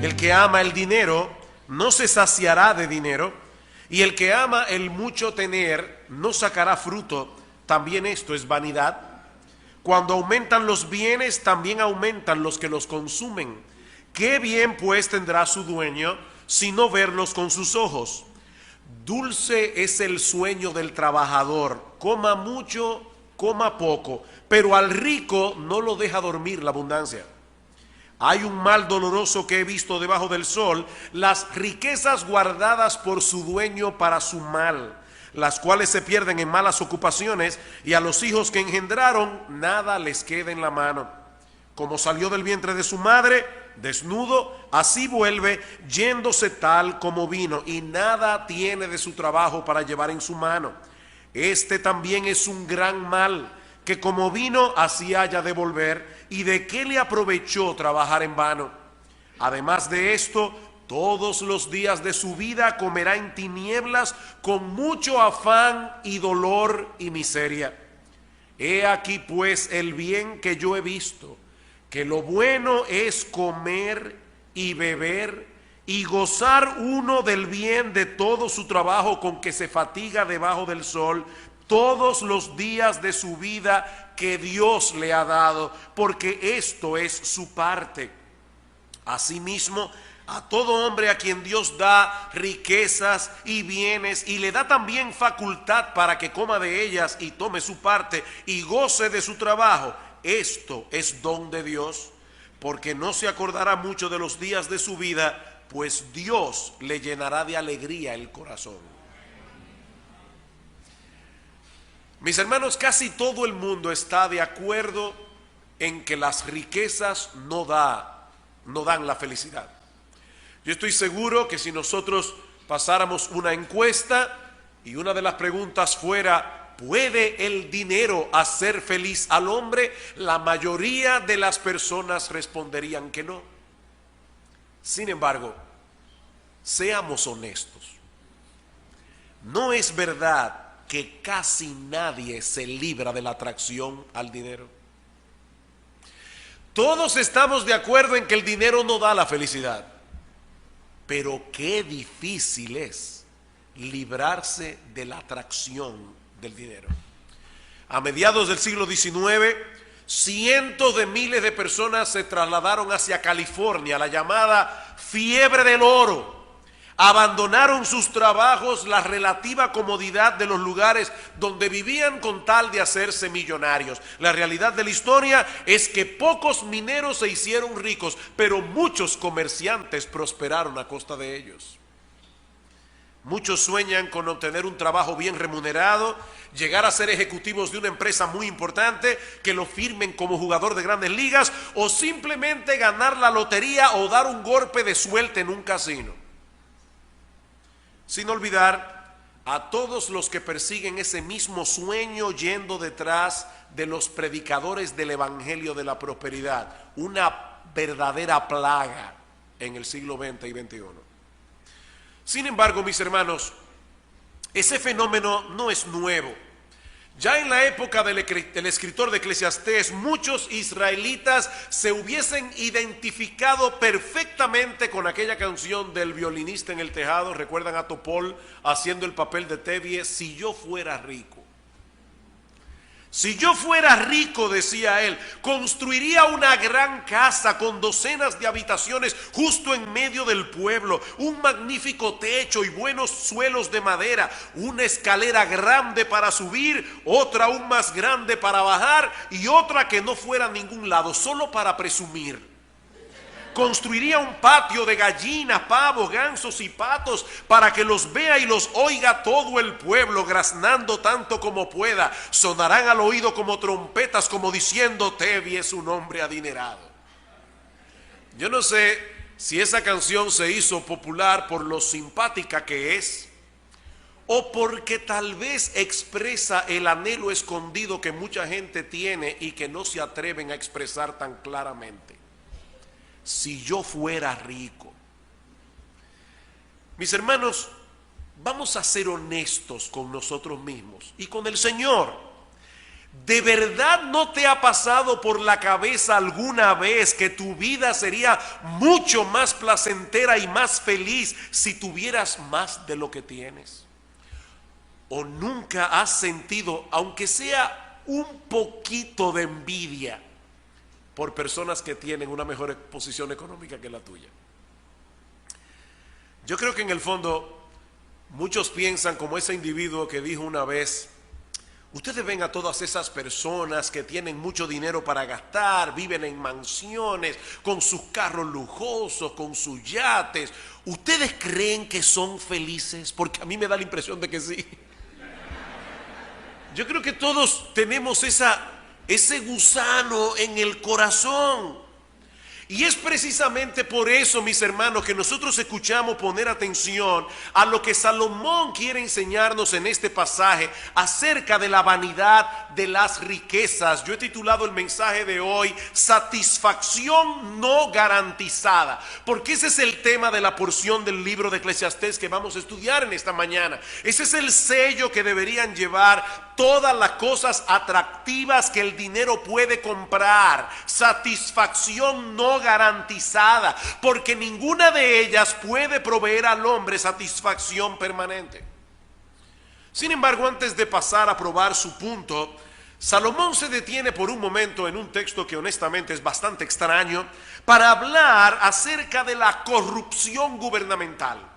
El que ama el dinero no se saciará de dinero, y el que ama el mucho tener no sacará fruto. También esto es vanidad. Cuando aumentan los bienes, también aumentan los que los consumen. ¿Qué bien pues tendrá su dueño si no verlos con sus ojos? Dulce es el sueño del trabajador, coma mucho, coma poco, pero al rico no lo deja dormir la abundancia. Hay un mal doloroso que he visto debajo del sol, las riquezas guardadas por su dueño para su mal, las cuales se pierden en malas ocupaciones, y a los hijos que engendraron nada les queda en la mano. Como salió del vientre de su madre, desnudo, así vuelve, yéndose tal como vino, y nada tiene de su trabajo para llevar en su mano. Este también es un gran mal, que como vino, así haya de volver, y de qué le aprovechó trabajar en vano. Además de esto, todos los días de su vida comerá en tinieblas, con mucho afán y dolor y miseria. He aquí pues el bien que yo he visto, que lo bueno es comer y beber y gozar uno del bien de todo su trabajo con que se fatiga debajo del sol todos los días de su vida que Dios le ha dado, porque esto es su parte. Asimismo, a todo hombre a quien Dios da riquezas y bienes y le da también facultad para que coma de ellas y tome su parte y goce de su trabajo, esto es don de Dios, porque no se acordará mucho de los días de su vida, pues Dios le llenará de alegría el corazón. Mis hermanos, casi todo el mundo está de acuerdo en que las riquezas no dan la felicidad. Yo estoy seguro que si nosotros pasáramos una encuesta y una de las preguntas fuera, ¿puede el dinero hacer feliz al hombre?, la mayoría de las personas responderían que no. Sin embargo, seamos honestos. No es verdad que casi nadie se libra de la atracción al dinero. Todos estamos de acuerdo en que el dinero no da la felicidad, pero qué difícil es librarse de la atracción del dinero. A mediados del siglo XIX, cientos de miles de personas se trasladaron hacia California, la llamada fiebre del oro. Abandonaron sus trabajos, la relativa comodidad de los lugares donde vivían con tal de hacerse millonarios. La realidad de la historia es que pocos mineros se hicieron ricos, pero muchos comerciantes prosperaron a costa de ellos. Muchos sueñan con obtener un trabajo bien remunerado, llegar a ser ejecutivos de una empresa muy importante, que lo firmen como jugador de grandes ligas, o simplemente ganar la lotería o dar un golpe de suerte en un casino. Sin olvidar a todos los que persiguen ese mismo sueño yendo detrás de los predicadores del evangelio de la prosperidad, una verdadera plaga en el siglo XX y XXI. Sin embargo, mis hermanos, ese fenómeno no es nuevo. Ya en la época del escritor de Eclesiastés, muchos israelitas se hubiesen identificado perfectamente con aquella canción del violinista en el tejado. ¿Recuerdan a Topol haciendo el papel de Tevye? Si yo fuera rico. Si yo fuera rico, decía él, construiría una gran casa con docenas de habitaciones justo en medio del pueblo, un magnífico techo y buenos suelos de madera, una escalera grande para subir, otra aún más grande para bajar y otra que no fuera a ningún lado, solo para presumir. Construiría un patio de gallinas, pavos, gansos y patos para que los vea y los oiga todo el pueblo, graznando tanto como pueda. Sonarán al oído como trompetas, como diciendo: Tevye es un hombre adinerado. Yo no sé si esa canción se hizo popular por lo simpática que es, o porque tal vez expresa el anhelo escondido que mucha gente tiene y que no se atreven a expresar tan claramente. Si yo fuera rico. Mis hermanos, vamos a ser honestos con nosotros mismos y con el Señor. ¿De verdad no te ha pasado por la cabeza alguna vez que tu vida sería mucho más placentera y más feliz si tuvieras más de lo que tienes? ¿O nunca has sentido, aunque sea un poquito de envidia por personas que tienen una mejor posición económica que la tuya? Yo creo que en el fondo muchos piensan como ese individuo que dijo una vez: ustedes ven a todas esas personas que tienen mucho dinero para gastar, viven en mansiones, con sus carros lujosos, con sus yates. ¿Ustedes creen que son felices? Porque a mí me da la impresión de que sí. Yo creo que todos tenemos ese gusano en el corazón. Y es precisamente por eso, mis hermanos, que nosotros escuchamos poner atención a lo que Salomón quiere enseñarnos en este pasaje acerca de la vanidad de las riquezas. Yo he titulado el mensaje de hoy Satisfacción no garantizada, porque ese es el tema de la porción del libro de Eclesiastés que vamos a estudiar en esta mañana. Ese es el sello que deberían llevar todas las cosas atractivas que el dinero puede comprar. Satisfacción no garantizada, porque ninguna de ellas puede proveer al hombre satisfacción permanente. Sin embargo, antes de pasar a probar su punto, Salomón se detiene por un momento en un texto que honestamente es bastante extraño para hablar acerca de la corrupción gubernamental.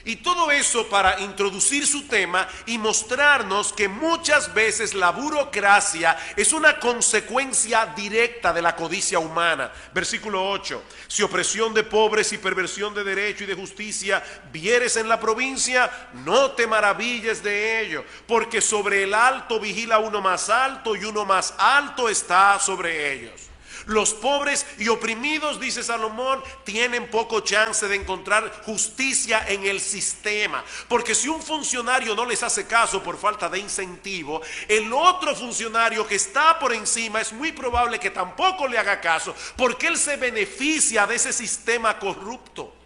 Y todo eso para introducir su tema y mostrarnos que muchas veces la burocracia es una consecuencia directa de la codicia humana. Versículo 8: si opresión de pobres y perversión de derecho y de justicia vieres en la provincia, no te maravilles de ello, porque sobre el alto vigila uno más alto y uno más alto está sobre ellos. Los pobres y oprimidos, dice Salomón, tienen poco chance de encontrar justicia en el sistema, porque si un funcionario no les hace caso por falta de incentivo, el otro funcionario que está por encima es muy probable que tampoco le haga caso, porque él se beneficia de ese sistema corrupto.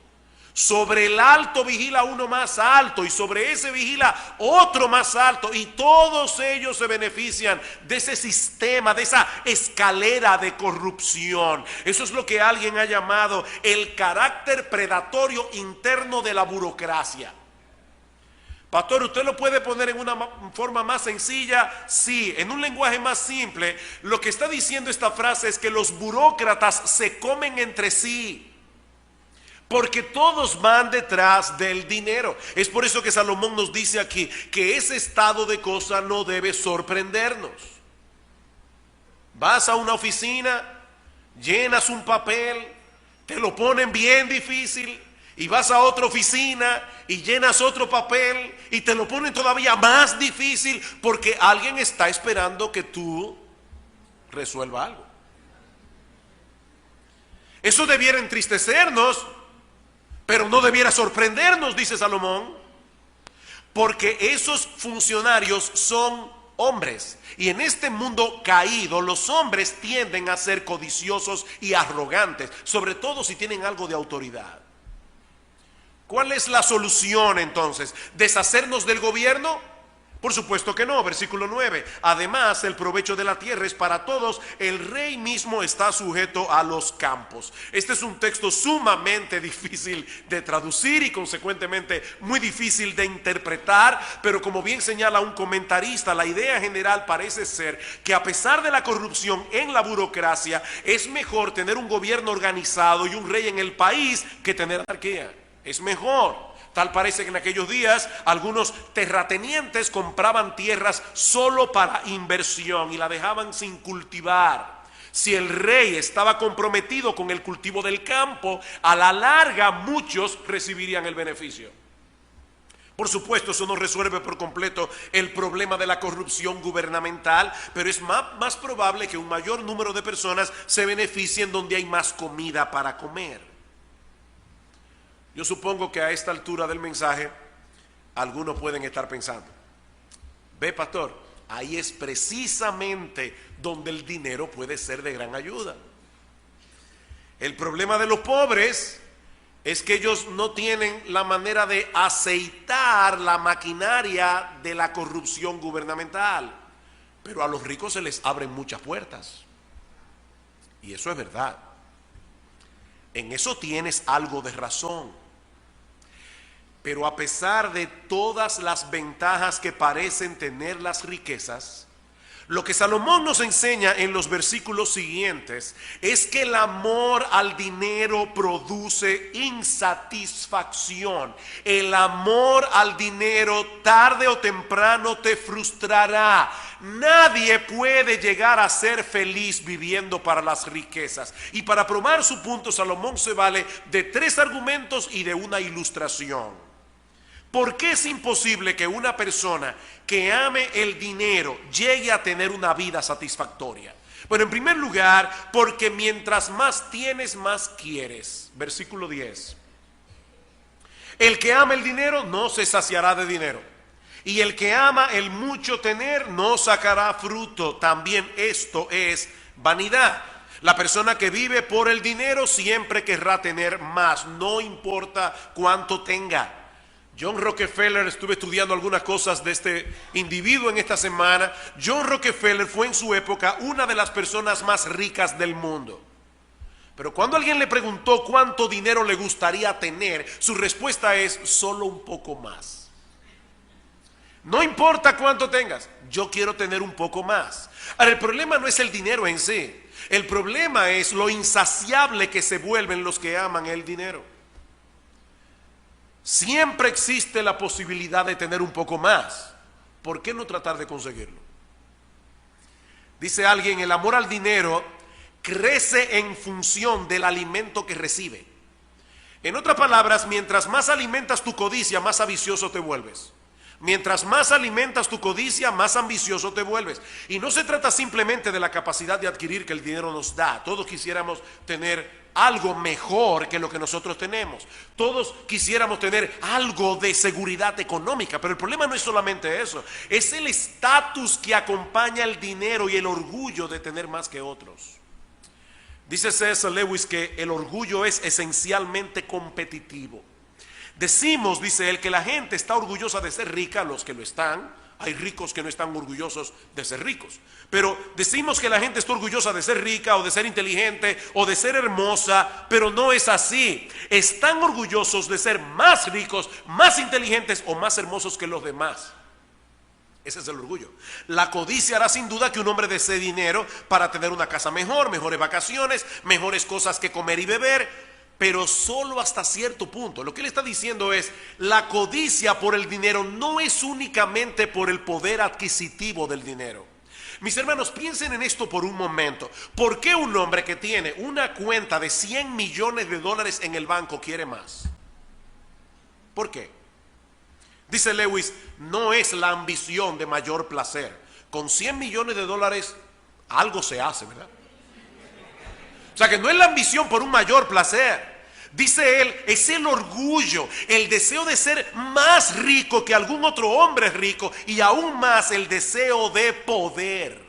Sobre el alto vigila uno más alto y sobre ese vigila otro más alto, y todos ellos se benefician de ese sistema, de esa escalera de corrupción. Eso es lo que alguien ha llamado el carácter predatorio interno de la burocracia. Pastor, ¿usted lo puede poner en una forma más sencilla? Sí, en un lenguaje más simple. Lo que está diciendo esta frase es que los burócratas se comen entre sí, porque todos van detrás del dinero. Es por eso que Salomón nos dice aquí que ese estado de cosas no debe sorprendernos. Vas a una oficina, llenas un papel, te lo ponen bien difícil, y vas a otra oficina y llenas otro papel y te lo ponen todavía más difícil, porque alguien está esperando que tú resuelvas algo. Eso debiera entristecernos, pero no debiera sorprendernos, dice Salomón, porque esos funcionarios son hombres. Y en este mundo caído, los hombres tienden a ser codiciosos y arrogantes, sobre todo si tienen algo de autoridad. ¿Cuál es la solución entonces? ¿Deshacernos del gobierno? Por supuesto que no. Versículo 9: además, el provecho de la tierra es para todos, el rey mismo está sujeto a los campos. Este es un texto sumamente difícil de traducir y consecuentemente muy difícil de interpretar, pero como bien señala un comentarista, la idea general parece ser que a pesar de la corrupción en la burocracia, es mejor tener un gobierno organizado y un rey en el país que tener anarquía. Es mejor. Tal parece que en aquellos días algunos terratenientes compraban tierras solo para inversión y la dejaban sin cultivar. Si el rey estaba comprometido con el cultivo del campo, a la larga muchos recibirían el beneficio. Por supuesto, eso no resuelve por completo el problema de la corrupción gubernamental, pero es más probable que un mayor número de personas se beneficien donde hay más comida para comer. Yo supongo que a esta altura del mensaje algunos pueden estar pensando: ve, pastor, ahí es precisamente donde el dinero puede ser de gran ayuda. El problema de los pobres es que ellos no tienen la manera de aceitar la maquinaria de la corrupción gubernamental. pero a los ricos se les abren muchas puertas. Y eso es verdad. En eso tienes algo de razón. Pero a pesar de todas las ventajas que parecen tener las riquezas, lo que Salomón nos enseña en los versículos siguientes es que el amor al dinero produce insatisfacción. El amor al dinero tarde o temprano te frustrará. Nadie puede llegar a ser feliz viviendo para las riquezas. Y para probar su punto, Salomón se vale de 3 argumentos y de una ilustración. ¿Por qué es imposible que una persona que ame el dinero llegue a tener una vida satisfactoria? Bueno, en primer lugar, porque mientras más tienes, más quieres. Versículo 10. El que ama el dinero no se saciará de dinero, y el que ama el mucho tener no sacará fruto. También esto es vanidad. La persona que vive por el dinero siempre querrá tener más, no importa cuánto tenga. John Rockefeller, estuve estudiando algunas cosas de este individuo en esta semana. John Rockefeller fue en su época una de las personas más ricas del mundo. Pero cuando alguien le preguntó cuánto dinero le gustaría tener, su respuesta es solo un poco más. No importa cuánto tengas, yo quiero tener un poco más. Ahora, el problema no es el dinero en sí. El problema es lo insaciable que se vuelven los que aman el dinero. Siempre existe la posibilidad de tener un poco más. ¿Por qué no tratar de conseguirlo? Dice alguien, el amor al dinero crece en función del alimento que recibe. En otras palabras, mientras más alimentas tu codicia, más ambicioso te vuelves. Mientras más alimentas tu codicia, más ambicioso te vuelves. Y no se trata simplemente de la capacidad de adquirir que el dinero nos da. Todos quisiéramos tener algo mejor que lo que nosotros tenemos. Todos quisiéramos tener algo de seguridad económica, pero el problema no es solamente eso. Es el estatus que acompaña el dinero y el orgullo de tener más que otros. Dice C.S. Lewis que el orgullo es esencialmente competitivo. Decimos, dice él, que la gente está orgullosa de ser rica, los que lo están. Hay ricos que no están orgullosos de ser ricos. Pero decimos que la gente está orgullosa de ser rica o de ser inteligente o de ser hermosa, pero no es así. Están orgullosos de ser más ricos, más inteligentes o más hermosos que los demás. Ese es el orgullo. La codicia hará sin duda que un hombre desee dinero para tener una casa mejor, mejores vacaciones, mejores cosas que comer y beber, pero solo hasta cierto punto. Lo que él está diciendo es, la codicia por el dinero no es únicamente por el poder adquisitivo del dinero. Mis hermanos, piensen en esto por un momento. ¿Por qué un hombre que tiene una cuenta de 100 millones de dólares en el banco quiere más? ¿Por qué? Dice Lewis, no es la ambición de mayor placer. Con 100 millones de dólares algo se hace, ¿verdad? O sea que no es la ambición por un mayor placer. Dice él, es el orgullo, el deseo de ser más rico que algún otro hombre rico y aún más el deseo de poder.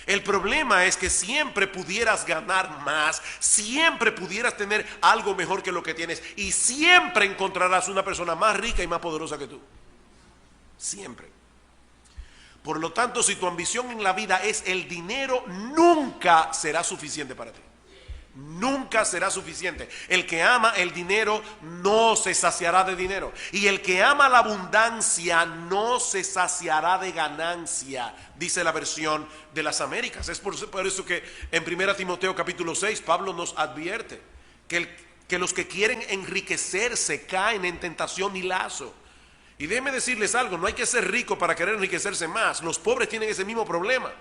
El problema es que siempre pudieras ganar más, siempre pudieras tener algo mejor que lo que tienes y siempre encontrarás una persona más rica y más poderosa que tú. Siempre. Por lo tanto, si tu ambición en la vida es el dinero, nunca será suficiente para ti. Nunca será suficiente. El que ama el dinero no se saciará de dinero. Y el que ama la abundancia no se saciará de ganancia, dice la versión de las Américas. Es por eso que en 1 Timoteo capítulo 6 Pablo nos advierte que los que quieren enriquecerse caen en tentación y lazo. Y déjenme decirles algo, no hay que ser rico para querer enriquecerse más. Los pobres tienen ese mismo problema.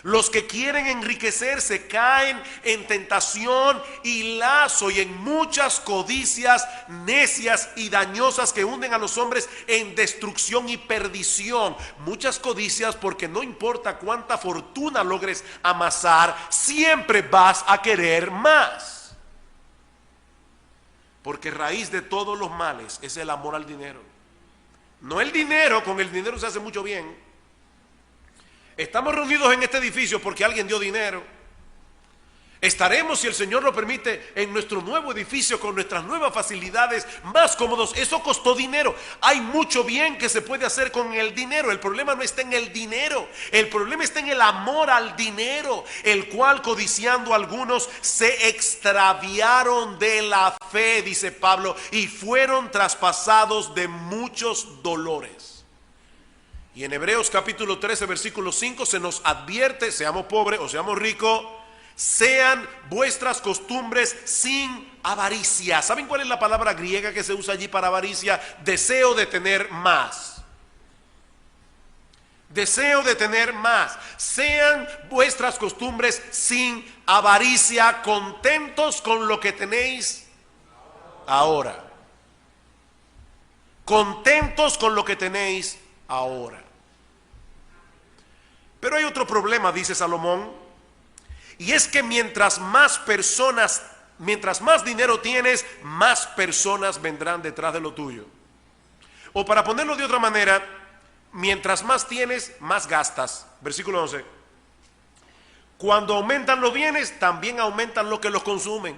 Los que quieren enriquecerse caen en tentación y lazo y en muchas codicias necias y dañosas que hunden a los hombres en destrucción y perdición. Muchas codicias porque no importa cuánta fortuna logres amasar, siempre vas a querer más. Porque raíz de todos los males es el amor al dinero. No el dinero, con el dinero se hace mucho bien. Estamos reunidos en este edificio porque alguien dio dinero. Estaremos, si el Señor lo permite, en nuestro nuevo edificio con nuestras nuevas facilidades, más cómodos. Eso costó dinero. Hay mucho bien que se puede hacer con el dinero. El problema no está en el dinero. El problema está en el amor al dinero, el cual, codiciando algunos, se extraviaron de la fe, dice Pablo, y fueron traspasados de muchos dolores. Y en Hebreos capítulo 13, versículo 5 se nos advierte, seamos pobres o seamos ricos, sean vuestras costumbres sin avaricia. ¿Saben cuál es la palabra griega que se usa allí para avaricia? Deseo de tener más. Deseo de tener más. Sean vuestras costumbres sin avaricia, contentos con lo que tenéis ahora. Contentos con lo que tenéis ahora. Pero hay otro problema, dice Salomón. Y es que mientras más dinero tienes, más personas vendrán detrás de lo tuyo. O para ponerlo de otra manera, mientras más tienes, más gastas. Versículo 11. Cuando aumentan los bienes, también aumentan los que los consumen.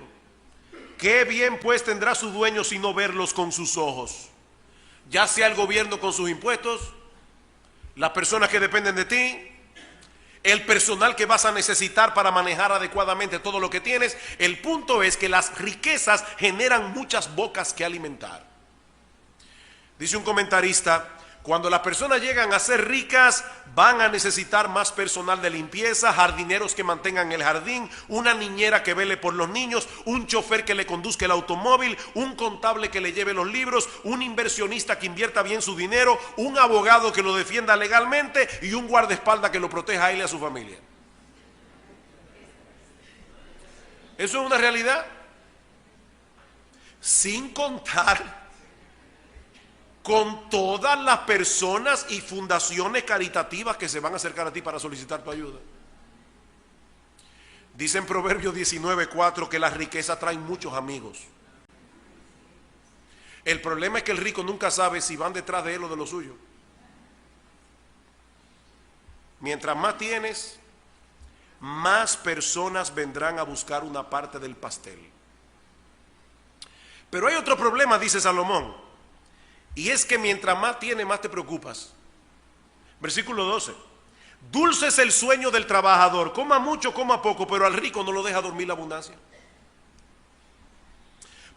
¿Qué bien pues tendrá su dueño si no verlos con sus ojos? Ya sea el gobierno con sus impuestos, las personas que dependen de ti, el personal que vas a necesitar para manejar adecuadamente todo lo que tienes. El punto es que las riquezas generan muchas bocas que alimentar. Dice un comentarista, cuando las personas llegan a ser ricas, van a necesitar más personal de limpieza, jardineros que mantengan el jardín, una niñera que vele por los niños, un chofer que le conduzca el automóvil, un contable que le lleve los libros, un inversionista que invierta bien su dinero, un abogado que lo defienda legalmente y un guardaespaldas que lo proteja a él y a su familia. Eso es una realidad. Sin contar con todas las personas y fundaciones caritativas que se van a acercar a ti para solicitar tu ayuda. Dice en Proverbios 19:4 que las riquezas traen muchos amigos. El problema es que el rico nunca sabe si van detrás de él o de lo suyo. Mientras más tienes, más personas vendrán a buscar una parte del pastel. Pero hay otro problema, dice Salomón. Y es que mientras más tienes, más te preocupas. Versículo 12. Dulce es el sueño del trabajador. Coma mucho, coma poco, pero al rico no lo deja dormir la abundancia.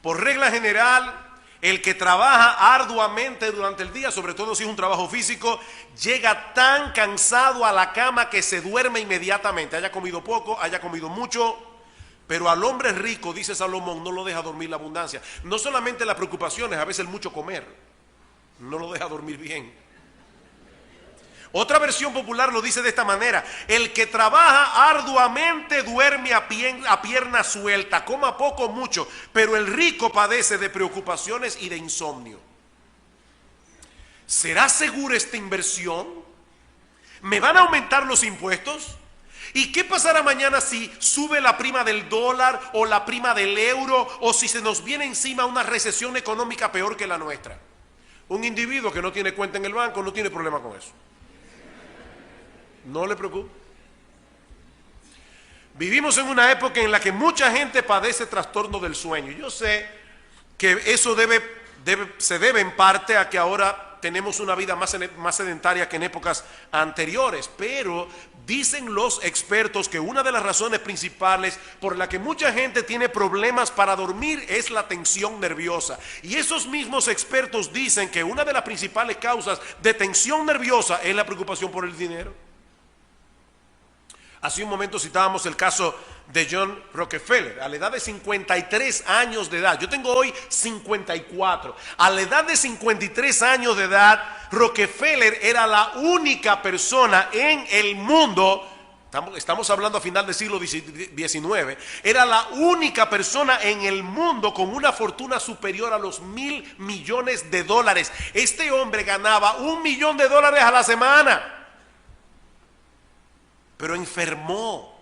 Por regla general, el que trabaja arduamente durante el día, sobre todo si es un trabajo físico, llega tan cansado a la cama que se duerme inmediatamente. Haya comido poco, haya comido mucho. Pero al hombre rico, dice Salomón, no lo deja dormir la abundancia. No solamente las preocupaciones, a veces el mucho comer no lo deja dormir bien. Otra versión popular lo dice de esta manera: el que trabaja arduamente duerme a pierna suelta, coma poco o mucho, pero el rico padece de preocupaciones y de insomnio. ¿Será segura esta inversión? ¿Me van a aumentar los impuestos? ¿Y qué pasará mañana si sube la prima del dólar o la prima del euro, o si se nos viene encima una recesión económica peor que la nuestra? Un individuo que no tiene cuenta en el banco no tiene problema con eso. No le preocupe. Vivimos en una época en la que mucha gente padece trastorno del sueño. Yo sé que eso se debe en parte a que ahora tenemos una vida más sedentaria que en épocas anteriores, pero dicen los expertos que una de las razones principales por la que mucha gente tiene problemas para dormir es la tensión nerviosa. Y esos mismos expertos dicen que una de las principales causas de tensión nerviosa es la preocupación por el dinero. Hace un momento citábamos el caso de John Rockefeller, a la edad de 53 años de edad. Yo tengo hoy 54. A la edad de 53 años de edad, Rockefeller era la única persona en el mundo, estamos hablando a final del siglo XIX, era la única persona en el mundo con una fortuna superior a los $1.000 millones. Este hombre ganaba $1 millón a la semana. Pero enfermó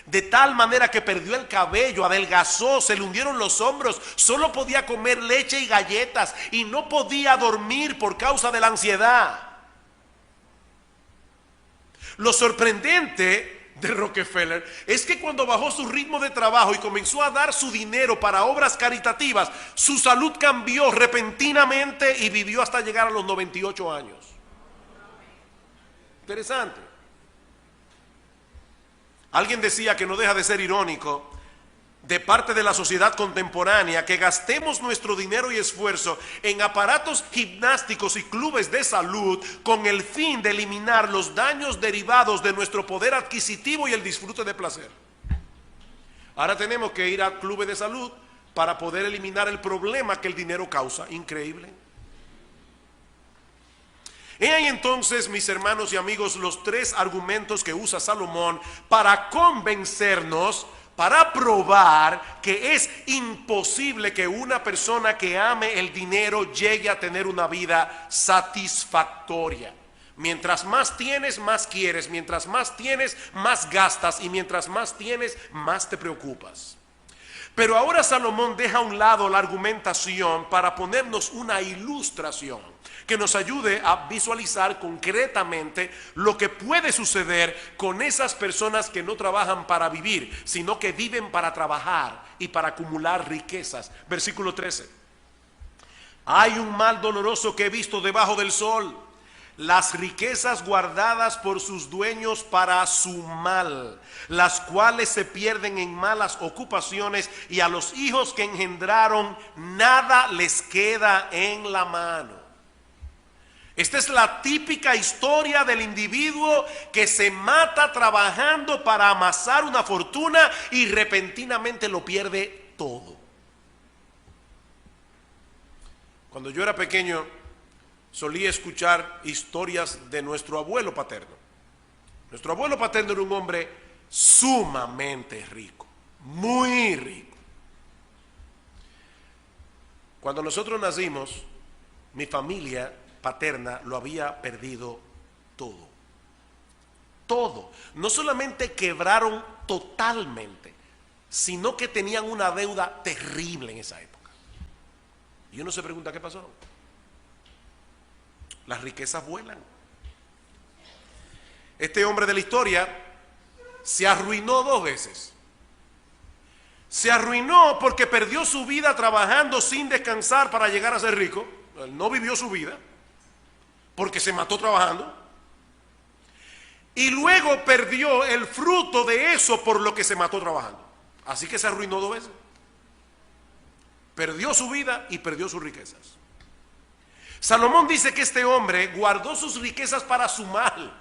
de tal manera que perdió el cabello, adelgazó, se le hundieron los hombros, solo podía comer leche y galletas y no podía dormir por causa de la ansiedad. Lo sorprendente de Rockefeller es que cuando bajó su ritmo de trabajo y comenzó a dar su dinero para obras caritativas, su salud cambió repentinamente y vivió hasta llegar a los 98 años. Interesante. Alguien decía que no deja de ser irónico de parte de la sociedad contemporánea que gastemos nuestro dinero y esfuerzo en aparatos gimnásticos y clubes de salud con el fin de eliminar los daños derivados de nuestro poder adquisitivo y el disfrute de placer. Ahora tenemos que ir a clubes de salud para poder eliminar el problema que el dinero causa. Increíble. He ahí entonces, mis hermanos y amigos, los tres argumentos que usa Salomón para convencernos, para probar que es imposible que una persona que ame el dinero llegue a tener una vida satisfactoria. Mientras más tienes, más quieres. Mientras más tienes, más gastas. Y mientras más tienes, más te preocupas. Pero ahora Salomón deja a un lado la argumentación para ponernos una ilustración que nos ayude a visualizar concretamente lo que puede suceder con esas personas que no trabajan para vivir, sino que viven para trabajar y para acumular riquezas. Versículo 13. Hay un mal doloroso que he visto debajo del sol: las riquezas guardadas por sus dueños para su mal, las cuales se pierden en malas ocupaciones, y a los hijos que engendraron nada les queda en la mano. Esta es la típica historia del individuo que se mata trabajando para amasar una fortuna y repentinamente lo pierde todo. Cuando yo era pequeño, solía escuchar historias de nuestro abuelo paterno. Nuestro abuelo paterno era un hombre sumamente rico, muy rico. Cuando nosotros nacimos, mi familia paterna lo había perdido todo. Todo. No solamente quebraron totalmente, sino que tenían una deuda terrible en esa época. Y uno se pregunta, ¿qué pasó? Las riquezas vuelan. Este hombre de la historia se arruinó 2 veces. Se arruinó porque perdió su vida trabajando sin descansar para llegar a ser rico. Él no vivió su vida porque se mató trabajando. Y luego perdió el fruto de eso por lo que se mató trabajando. Así que se arruinó 2 veces. Perdió su vida y perdió sus riquezas. Salomón dice que este hombre guardó sus riquezas para su mal.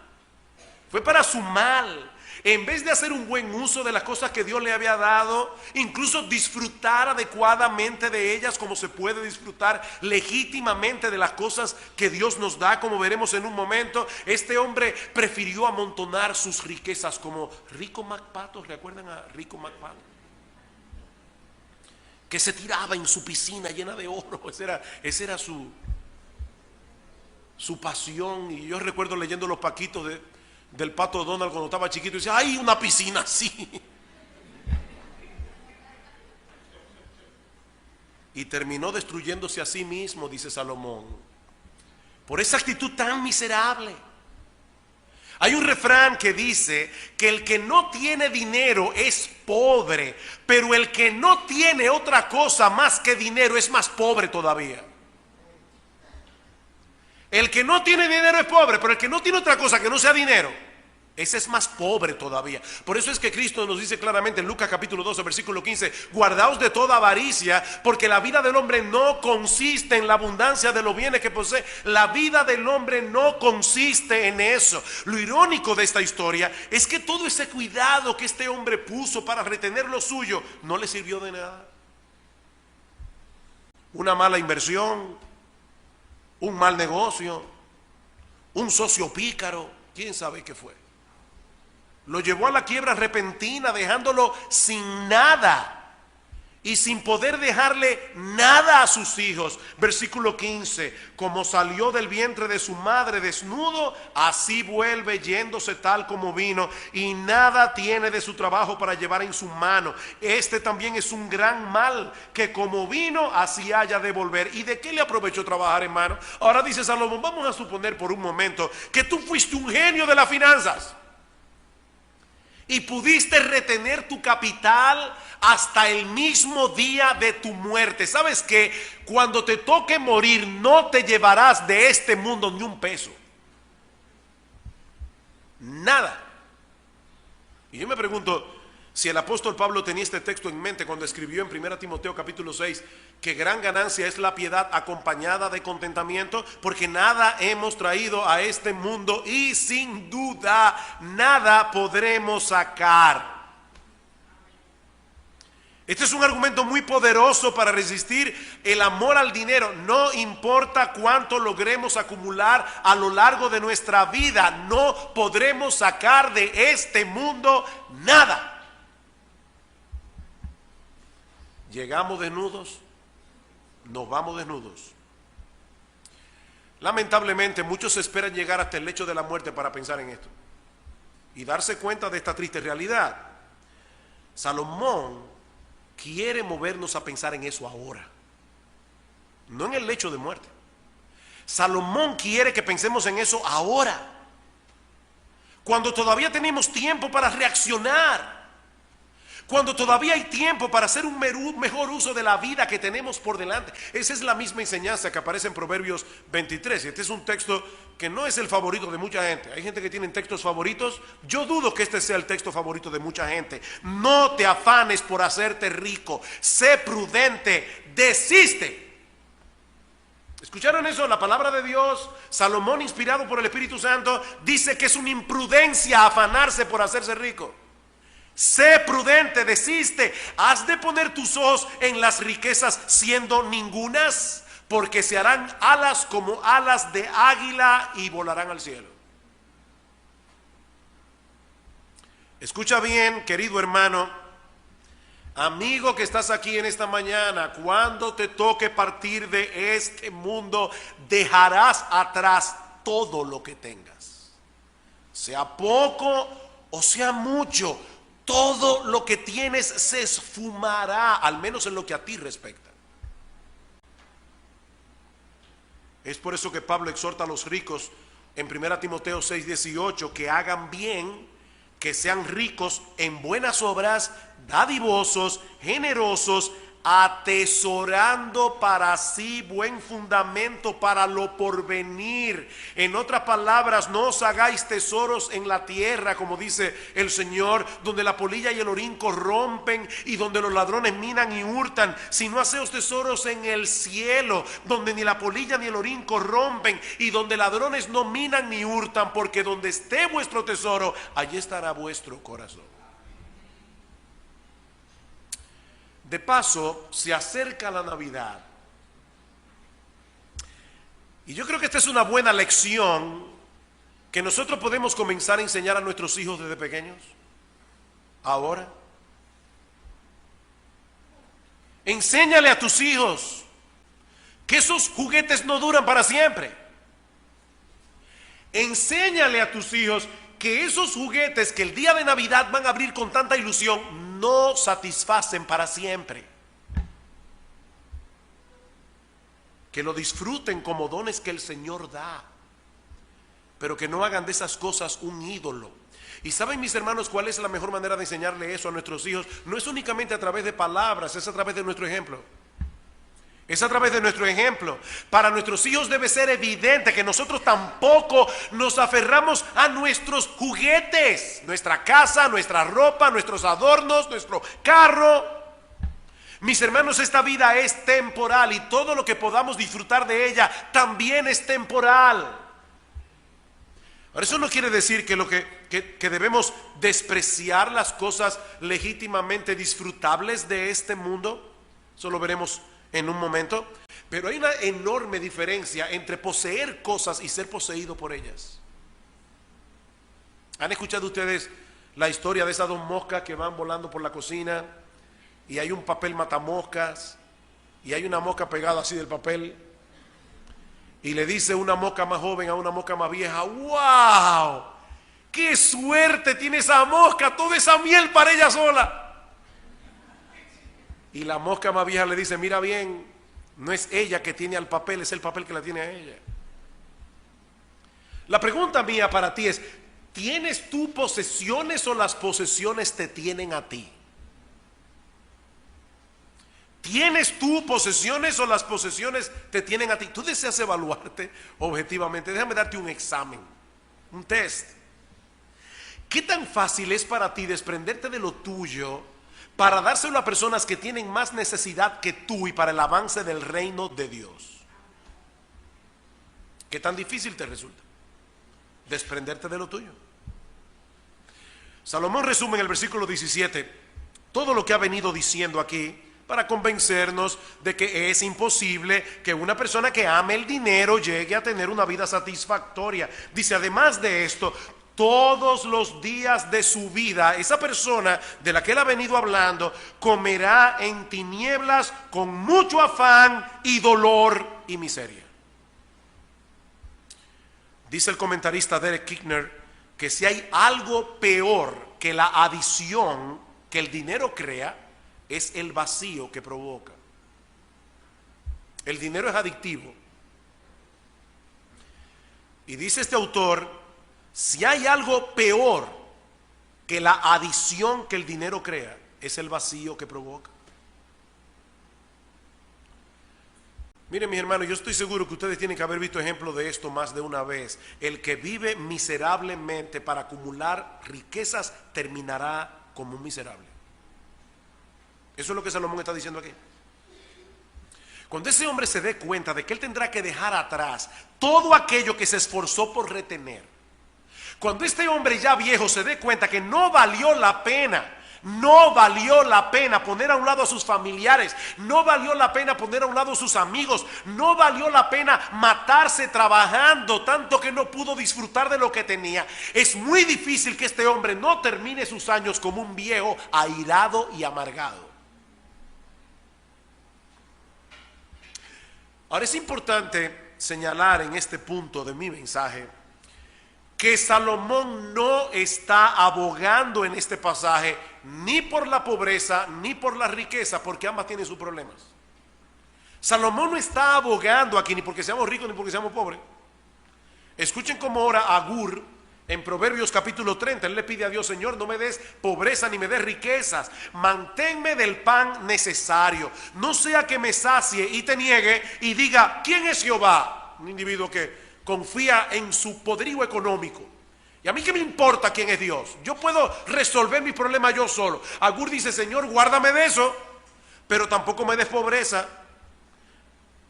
Fue para su mal. En vez de hacer un buen uso de las cosas que Dios le había dado, incluso disfrutar adecuadamente de ellas como se puede disfrutar legítimamente de las cosas que Dios nos da, como veremos en un momento, este hombre prefirió amontonar sus riquezas como Rico McPato. ¿Recuerdan a Rico McPato? Que se tiraba en su piscina llena de oro. Ese era su pasión. Y yo recuerdo leyendo los paquitos del Pato Donald cuando estaba chiquito y decía, ¡ay, una piscina así! Y terminó destruyéndose a sí mismo, dice Salomón, por esa actitud tan miserable. Hay un refrán que dice que el que no tiene dinero es pobre, pero el que no tiene otra cosa más que dinero es más pobre todavía. El que no tiene dinero es pobre, pero el que no tiene otra cosa que no sea dinero, ese es más pobre todavía. Por eso es que Cristo nos dice claramente en Lucas capítulo 12, versículo 15, guardaos de toda avaricia, porque la vida del hombre no consiste en la abundancia de los bienes que posee. La vida del hombre no consiste en eso. Lo irónico de esta historia es que todo ese cuidado que este hombre puso para retener lo suyo no le sirvió de nada. Una mala inversión, un mal negocio, un socio pícaro, quién sabe qué fue. Lo llevó a la quiebra repentina, dejándolo sin nada y sin poder dejarle nada a sus hijos. Versículo 15, como salió del vientre de su madre desnudo, así vuelve yéndose tal como vino, y nada tiene de su trabajo para llevar en su mano. Este también es un gran mal, que como vino, así haya de volver. ¿Y de qué le aprovechó trabajar, hermano? Ahora dice Salomón, vamos a suponer por un momento que tú fuiste un genio de las finanzas y pudiste retener tu capital hasta el mismo día de tu muerte. ¿Sabes qué? Cuando te toque morir, no te llevarás de este mundo ni un peso. Nada. Y yo me pregunto si el apóstol Pablo tenía este texto en mente cuando escribió en 1 Timoteo capítulo 6 que gran ganancia es la piedad acompañada de contentamiento, porque nada hemos traído a este mundo y sin duda nada podremos sacar. Este es un argumento muy poderoso para resistir el amor al dinero. No importa cuánto logremos acumular a lo largo de nuestra vida, no podremos sacar de este mundo nada. Llegamos desnudos, nos vamos desnudos. Lamentablemente muchos esperan llegar hasta el lecho de la muerte para pensar en esto y darse cuenta de esta triste realidad. Salomón quiere movernos a pensar en eso ahora, no en el lecho de muerte. Salomón quiere que pensemos en eso ahora, cuando todavía tenemos tiempo para reaccionar, cuando todavía hay tiempo para hacer un mejor uso de la vida que tenemos por delante. Esa es la misma enseñanza que aparece en Proverbios 23. Este es un texto que no es el favorito de mucha gente. Hay gente que tiene textos favoritos. Yo dudo que este sea el texto favorito de mucha gente. No te afanes por hacerte rico. Sé prudente. Desiste. ¿Escucharon eso? La palabra de Dios, Salomón, inspirado por el Espíritu Santo, dice que es una imprudencia afanarse por hacerse rico. Sé prudente, desiste. Has de poner tus ojos en las riquezas siendo ningunas, porque se harán alas como alas de águila y volarán al cielo. Escucha bien, querido hermano, amigo que estás aquí en esta mañana, cuando te toque partir de este mundo, dejarás atrás todo lo que tengas, sea poco o sea mucho. Todo lo que tienes se esfumará, al menos en lo que a ti respecta. Es por eso que Pablo exhorta a los ricos en 1 Timoteo 6:18 que hagan bien, que sean ricos en buenas obras, dadivosos, generosos, atesorando para sí buen fundamento para lo porvenir. En otras palabras, no os hagáis tesoros en la tierra, como dice el Señor, donde la polilla y el orín corrompen y donde los ladrones minan y hurtan, sino haceos tesoros en el cielo, donde ni la polilla ni el orín corrompen y donde ladrones no minan ni hurtan, porque donde esté vuestro tesoro, allí estará vuestro corazón. De paso, se acerca la Navidad. Y yo creo que esta es una buena lección que nosotros podemos comenzar a enseñar a nuestros hijos desde pequeños. Ahora. Enséñale a tus hijos que esos juguetes no duran para siempre. Enséñale a tus hijos que esos juguetes que el día de Navidad van a abrir con tanta ilusión no satisfacen para siempre. Que lo disfruten como dones que el Señor da, pero que no hagan de esas cosas un ídolo. Y saben, mis hermanos, cuál es la mejor manera de enseñarle eso a nuestros hijos. No es únicamente a través de palabras, es a través de nuestro ejemplo. Es a través de nuestro ejemplo. Para nuestros hijos debe ser evidente que nosotros tampoco nos aferramos a nuestros juguetes, nuestra casa, nuestra ropa, nuestros adornos, nuestro carro. Mis hermanos, esta vida es temporal y todo lo que podamos disfrutar de ella también es temporal. Ahora, eso no quiere decir que debemos despreciar las cosas legítimamente disfrutables de este mundo. Eso lo veremos en un momento, pero hay una enorme diferencia entre poseer cosas y ser poseído por ellas. ¿Han escuchado ustedes la historia de esas dos moscas que van volando por la cocina y hay un papel matamoscas y hay una mosca pegada así del papel y le dice una mosca más joven a una mosca más vieja: ¡wow! ¡Qué suerte tiene esa mosca! Toda esa miel para ella sola. Y la mosca más vieja le dice: mira bien, no es ella que tiene al papel, es el papel que la tiene a ella. La pregunta mía para ti es: ¿Tienes tú posesiones o las posesiones te tienen a ti? ¿Tienes tú posesiones o las posesiones te tienen a ti? Tú deseas evaluarte objetivamente. Déjame darte un examen, un test. ¿Qué tan fácil es para ti desprenderte de lo tuyo para dárselo a personas que tienen más necesidad que tú y para el avance del reino de Dios? ¿Qué tan difícil te resulta desprenderte de lo tuyo? Salomón resume en el versículo 17 todo lo que ha venido diciendo aquí para convencernos de que es imposible que una persona que ame el dinero llegue a tener una vida satisfactoria. Dice, además de esto, todos los días de su vida, esa persona de la que él ha venido hablando, comerá en tinieblas con mucho afán y dolor y miseria. Dice el comentarista Derek Kidner que si hay algo peor que la adición que el dinero crea, es el vacío que provoca. El dinero es adictivo. Y dice este autor, si hay algo peor que la adición que el dinero crea, es el vacío que provoca. Miren, mis hermanos, yo estoy seguro que ustedes tienen que haber visto ejemplos de esto más de una vez. El que vive miserablemente para acumular riquezas terminará como un miserable. Eso es lo que Salomón está diciendo aquí. Cuando ese hombre se dé cuenta de que él tendrá que dejar atrás todo aquello que se esforzó por retener, cuando este hombre ya viejo se dé cuenta que no valió la pena poner a un lado a sus familiares, no valió la pena poner a un lado a sus amigos, no valió la pena matarse trabajando tanto que no pudo disfrutar de lo que tenía, es muy difícil que este hombre no termine sus años como un viejo airado y amargado. Ahora es importante señalar en este punto de mi mensaje que Salomón no está abogando en este pasaje ni por la pobreza ni por la riqueza, porque ambas tienen sus problemas. Salomón no está abogando aquí ni porque seamos ricos ni porque seamos pobres. Escuchen cómo ora Agur en Proverbios capítulo 30. Él le pide a Dios: Señor, no me des pobreza ni me des riquezas, manténme del pan necesario, no sea que me sacie y te niegue y diga: ¿quién es Jehová? Un individuo que confía en su poderío económico. ¿Y a mí qué me importa quién es Dios? Yo puedo resolver mis problemas yo solo. Agur dice: Señor, guárdame de eso, pero tampoco me des pobreza,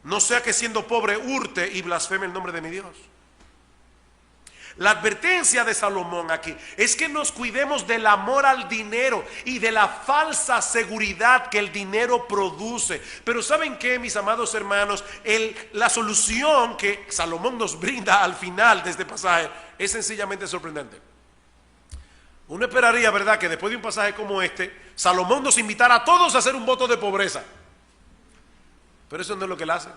no sea que siendo pobre hurte y blasfeme el nombre de mi Dios. La advertencia de Salomón aquí es que nos cuidemos del amor al dinero y de la falsa seguridad que el dinero produce. Pero ¿saben qué, mis amados hermanos? La solución que Salomón nos brinda al final de este pasaje es sencillamente sorprendente. Uno esperaría, ¿verdad?, que después de un pasaje como este, Salomón nos invitara a todos a hacer un voto de pobreza. Pero eso no es lo que él hace.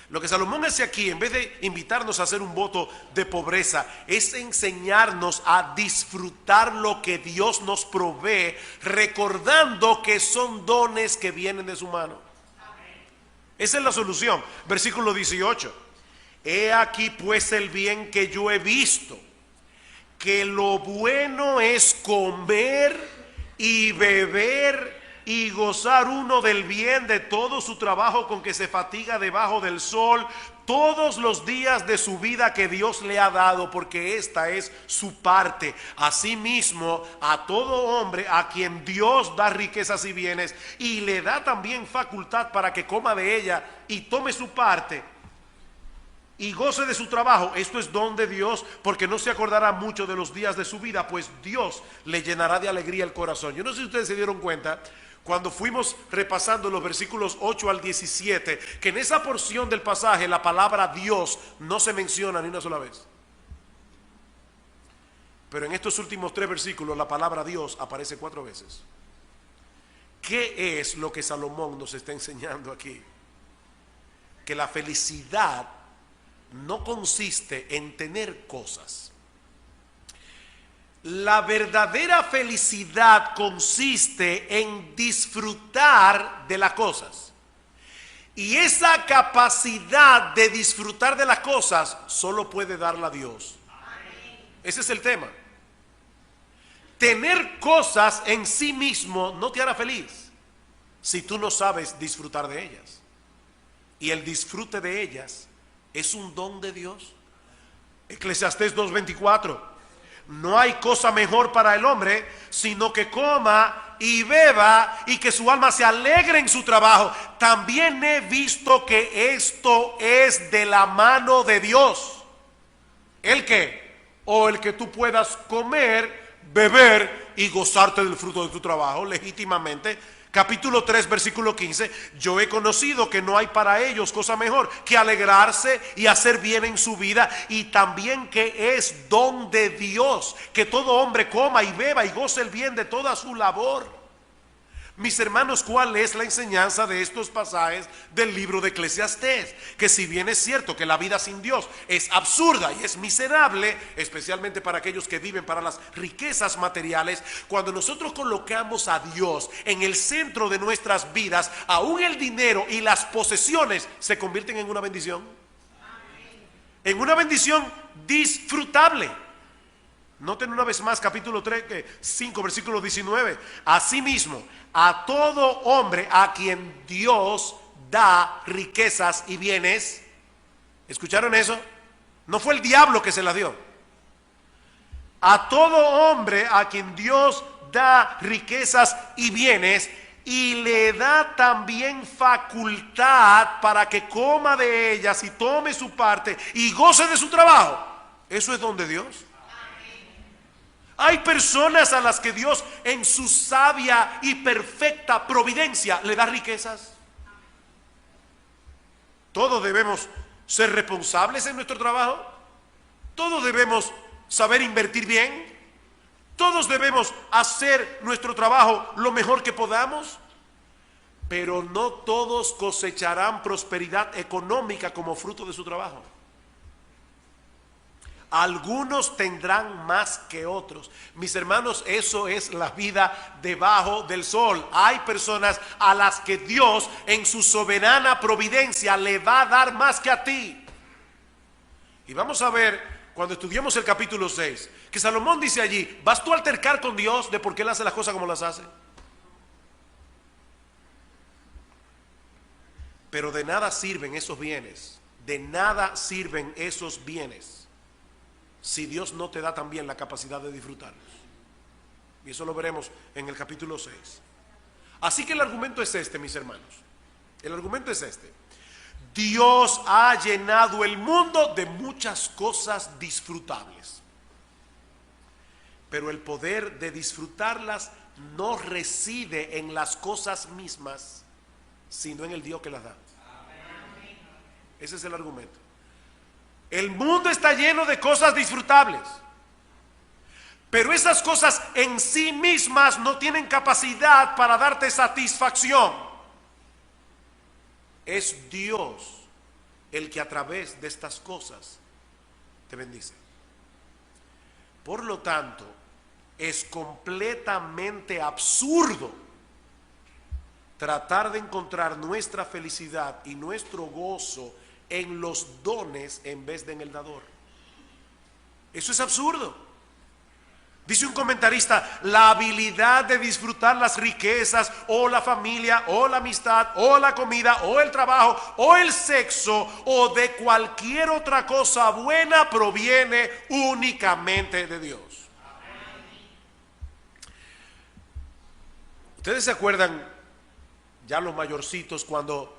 Lo que Salomón hace aquí, en vez de invitarnos a hacer un voto de pobreza, es enseñarnos a disfrutar lo que Dios nos provee, recordando que son dones que vienen de su mano. Esa es la solución. Versículo 18. He aquí pues el bien que yo he visto, que lo bueno es comer y beber y gozar uno del bien de todo su trabajo con que se fatiga debajo del sol todos los días de su vida que Dios le ha dado, porque esta es su parte. Asimismo, a todo hombre a quien Dios da riquezas y bienes y le da también facultad para que coma de ella y tome su parte y goce de su trabajo, esto es don de Dios, porque no se acordará mucho de los días de su vida, pues Dios le llenará de alegría el corazón. Yo no sé si ustedes se dieron cuenta, cuando fuimos repasando los versículos 8 al 17, que en esa porción del pasaje la palabra Dios no se menciona ni una sola vez. Pero en estos últimos 3 versículos la palabra Dios aparece 4 veces. ¿Qué es lo que Salomón nos está enseñando aquí? Que la felicidad no consiste en tener cosas. La verdadera felicidad consiste en disfrutar de las cosas. Y esa capacidad de disfrutar de las cosas solo puede darla Dios. Ese es el tema. Tener cosas en sí mismo no te hará feliz si tú no sabes disfrutar de ellas. Y el disfrute de ellas es un don de Dios. Eclesiastés 2:24. No hay cosa mejor para el hombre sino que coma y beba y que su alma se alegre en su trabajo. También he visto que esto es de la mano de Dios. ¿El qué? O el que tú puedas comer, beber y gozarte del fruto de tu trabajo legítimamente. Capítulo 3, versículo 15. Yo he conocido que no hay para ellos cosa mejor que alegrarse y hacer bien en su vida, y también que es don de Dios que todo hombre coma y beba y goce el bien de toda su labor. Mis hermanos, ¿cuál es la enseñanza de estos pasajes del libro de Eclesiastés? Que si bien es cierto que la vida sin Dios es absurda y es miserable, especialmente para aquellos que viven para las riquezas materiales, cuando nosotros colocamos a Dios en el centro de nuestras vidas, aún el dinero y las posesiones se convierten en una bendición. En una bendición disfrutable. Noten una vez más capítulo 5 versículo 19. Asimismo, a todo hombre a quien Dios da riquezas y bienes. ¿Escucharon eso? No fue el diablo que se las dio. A todo hombre a quien Dios da riquezas y bienes, y le da también facultad para que coma de ellas y tome su parte y goce de su trabajo. Eso es don de Dios. Hay personas a las que Dios en su sabia y perfecta providencia le da riquezas. Todos debemos ser responsables en nuestro trabajo. Todos debemos saber invertir bien. Todos debemos hacer nuestro trabajo lo mejor que podamos. Pero no todos cosecharán prosperidad económica como fruto de su trabajo. Algunos tendrán más que otros. Mis hermanos, eso es la vida debajo del sol. Hay personas a las que Dios en su soberana providencia le va a dar más que a ti. Y vamos a ver cuando estudiemos el capítulo 6, que Salomón dice allí: ¿vas tú a altercar con Dios de por qué Él hace las cosas como las hace? Pero de nada sirven esos bienes. De nada sirven esos bienes si Dios no te da también la capacidad de disfrutarlos. Y eso lo veremos en el capítulo 6. Así que el argumento es este, mis hermanos. El argumento es este. Dios ha llenado el mundo de muchas cosas disfrutables. Pero el poder de disfrutarlas no reside en las cosas mismas, sino en el Dios que las da. Ese es el argumento. El mundo está lleno de cosas disfrutables, pero esas cosas en sí mismas no tienen capacidad para darte satisfacción. Es Dios el que a través de estas cosas te bendice. Por lo tanto, es completamente absurdo tratar de encontrar nuestra felicidad y nuestro gozo en los dones en vez de en el dador. Eso es absurdo. Dice un comentarista: la habilidad de disfrutar las riquezas o la familia o la amistad o la comida o el trabajo o el sexo o de cualquier otra cosa buena proviene únicamente de Dios. ¿Ustedes se acuerdan, ya los mayorcitos, cuando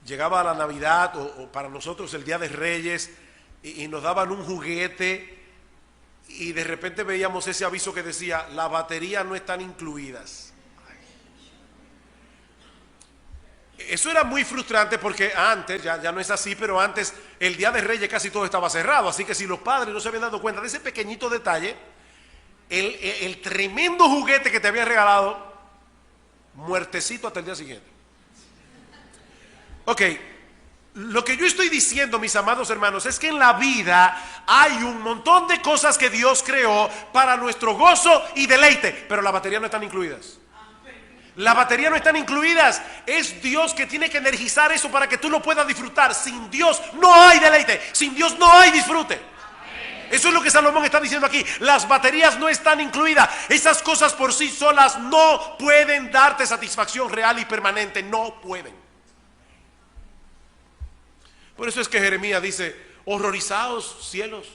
llegaba la Navidad o para nosotros el Día de Reyes y nos daban un juguete y de repente veíamos ese aviso que decía: las baterías no están incluidas? Eso era muy frustrante porque antes, ya no es así, pero antes el Día de Reyes casi todo estaba cerrado. Así que si los padres no se habían dado cuenta de ese pequeñito detalle, el tremendo juguete que te habían regalado, muertecito hasta el día siguiente. Ok, lo que yo estoy diciendo, mis amados hermanos, es que en la vida hay un montón de cosas que Dios creó para nuestro gozo y deleite, pero las baterías no están incluidas. Las baterías no están incluidas. Es Dios que tiene que energizar eso para que tú lo puedas disfrutar. Sin Dios no hay deleite, sin Dios no hay disfrute. Eso es lo que Salomón está diciendo aquí. Las baterías no están incluidas. Esas cosas por sí solas no pueden darte satisfacción real y permanente. No pueden. Por eso es que Jeremías dice: horrorizaos cielos,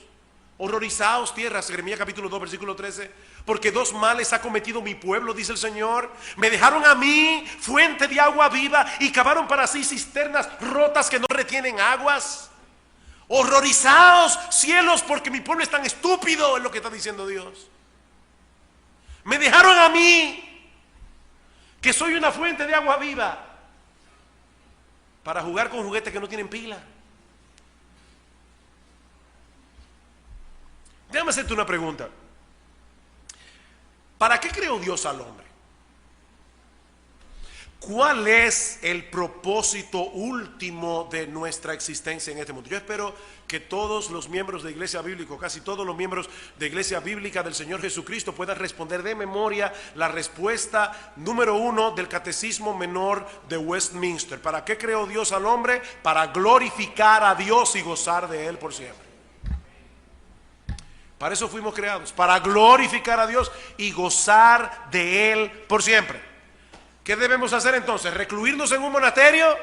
horrorizaos tierras. Jeremías capítulo 2 versículo 13. Porque dos males ha cometido mi pueblo, dice el Señor. Me dejaron a mí fuente de agua viva y cavaron para sí cisternas rotas que no retienen aguas. Horrorizaos cielos, porque mi pueblo es tan estúpido, es lo que está diciendo Dios. Me dejaron a mí, que soy una fuente de agua viva, para jugar con juguetes que no tienen pila. Déjame hacerte una pregunta. ¿Para qué creó Dios al hombre? ¿Cuál es el propósito último de nuestra existencia en este mundo? Yo espero que todos los miembros de Iglesia Bíblica, casi todos los miembros de Iglesia Bíblica del Señor Jesucristo, puedan responder de memoria la respuesta número 1 del Catecismo Menor de Westminster. ¿Para qué creó Dios al hombre? Para glorificar a Dios y gozar de Él por siempre. Para eso fuimos creados, para glorificar a Dios y gozar de Él por siempre. ¿Qué debemos hacer entonces? ¿Recluirnos en un monasterio?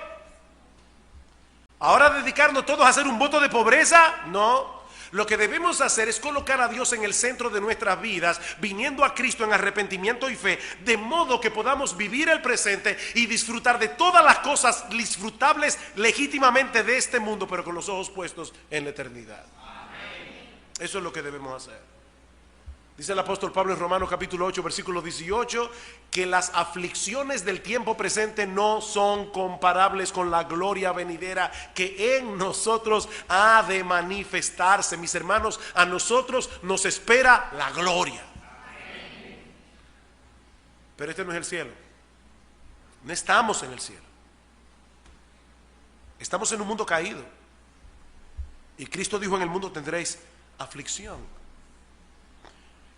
¿Ahora dedicarnos todos a hacer un voto de pobreza? No. Lo que debemos hacer es colocar a Dios en el centro de nuestras vidas, viniendo a Cristo en arrepentimiento y fe, de modo que podamos vivir el presente y disfrutar de todas las cosas disfrutables legítimamente de este mundo, pero con los ojos puestos en la eternidad. Eso es lo que debemos hacer. Dice el apóstol Pablo en Romanos capítulo 8 versículo 18 que las aflicciones del tiempo presente no son comparables con la gloria venidera que en nosotros ha de manifestarse. Mis hermanos, a nosotros nos espera la gloria. Pero este no es el cielo. No estamos en el cielo. Estamos en un mundo caído. Y Cristo dijo: en el mundo tendréis aflicción.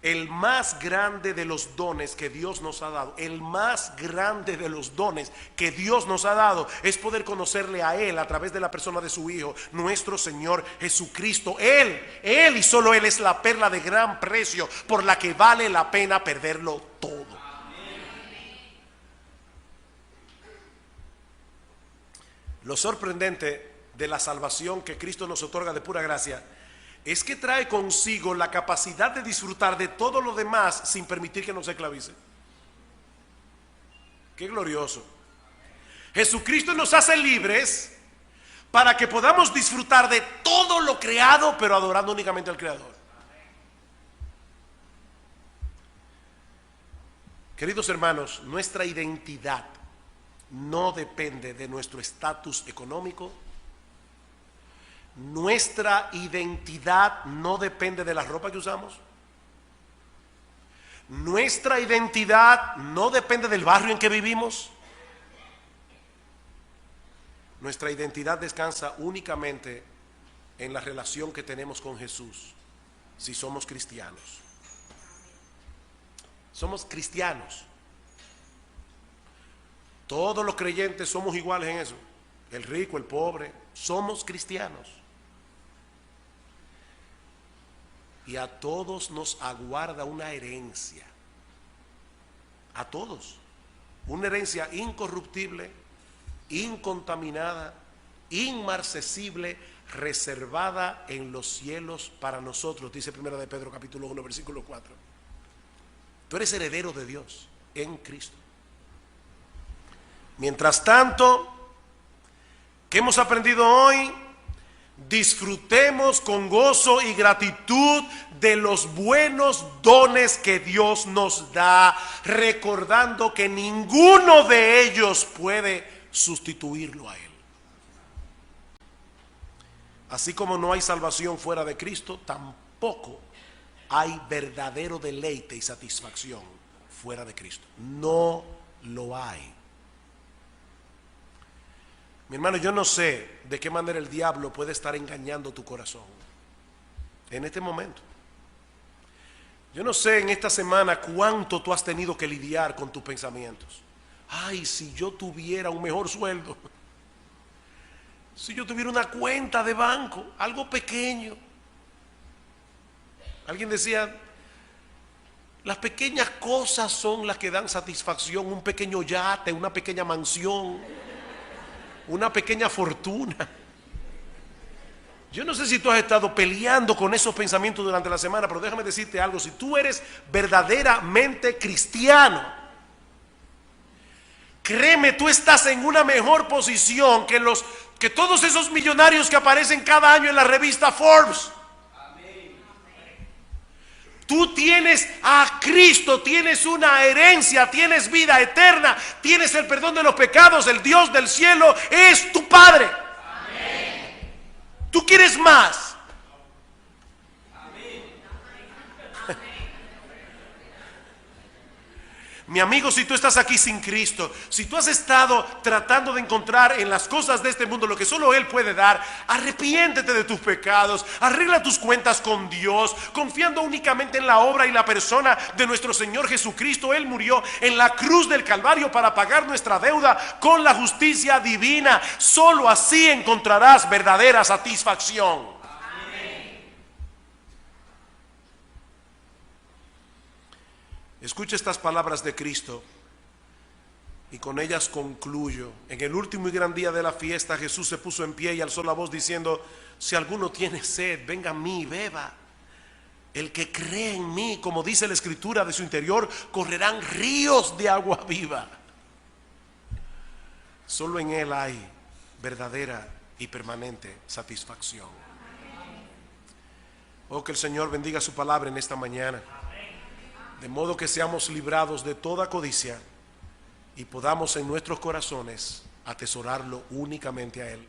El más grande de los dones que Dios nos ha dado, el más grande de los dones que Dios nos ha dado, es poder conocerle a Él a través de la persona de su Hijo, nuestro Señor Jesucristo. Él y solo Él es la perla de gran precio por la que vale la pena perderlo todo. Lo sorprendente de la salvación que Cristo nos otorga de pura gracia es que trae consigo la capacidad de disfrutar de todo lo demás sin permitir que nos esclavice. Qué glorioso. Jesucristo nos hace libres para que podamos disfrutar de todo lo creado, pero adorando únicamente al Creador. Queridos hermanos, nuestra identidad no depende de nuestro estatus económico. Nuestra identidad no depende de la ropa que usamos. Nuestra identidad no depende del barrio en que vivimos. Nuestra identidad descansa únicamente en la relación que tenemos con Jesús, si somos cristianos. Somos cristianos. Todos los creyentes somos iguales en eso. El rico, el pobre, somos cristianos. Y a todos nos aguarda una herencia. A todos. Una herencia incorruptible, incontaminada, inmarcesible, reservada en los cielos para nosotros, dice 1 de Pedro capítulo 1 versículo 4. Tú eres heredero de Dios en Cristo. Mientras tanto, ¿qué hemos aprendido hoy? Disfrutemos con gozo y gratitud de los buenos dones que Dios nos da, recordando que ninguno de ellos puede sustituirlo a Él. Así como no hay salvación fuera de Cristo, tampoco hay verdadero deleite y satisfacción fuera de Cristo. No lo hay. Mi hermano, yo no sé de qué manera el diablo puede estar engañando tu corazón en este momento. Yo no sé en esta semana cuánto tú has tenido que lidiar con tus pensamientos. Ay, si yo tuviera un mejor sueldo, si yo tuviera una cuenta de banco, algo pequeño, Alguien decía, las pequeñas cosas son las que dan satisfacción. Un pequeño yate, una pequeña mansión, una pequeña fortuna. Yo no sé si tú has estado peleando con esos pensamientos durante la semana, pero déjame decirte algo. Si tú eres verdaderamente cristiano, créeme, tú estás en una mejor posición que todos esos millonarios que aparecen cada año en la revista Forbes. Tú tienes a Cristo, tienes una herencia, tienes vida eterna, tienes el perdón de los pecados. El Dios del cielo es tu Padre. Amén. ¿Tú quieres más? Mi amigo, si tú estás aquí sin Cristo, si tú has estado tratando de encontrar en las cosas de este mundo lo que solo Él puede dar, arrepiéntete de tus pecados, arregla tus cuentas con Dios, confiando únicamente en la obra y la persona de nuestro Señor Jesucristo. Él murió en la cruz del Calvario para pagar nuestra deuda con la justicia divina. Solo así encontrarás verdadera satisfacción. Escucha estas palabras de Cristo y con ellas concluyo. En el último y gran día de la fiesta, Jesús se puso en pie y alzó la voz diciendo: si alguno tiene sed, venga a mí y beba. El que cree en mí, como dice la Escritura, de su interior correrán ríos de agua viva. Solo en Él hay verdadera y permanente satisfacción. Oh, que el Señor bendiga su palabra en esta mañana, de modo que seamos librados de toda codicia y podamos en nuestros corazones atesorarlo únicamente a Él.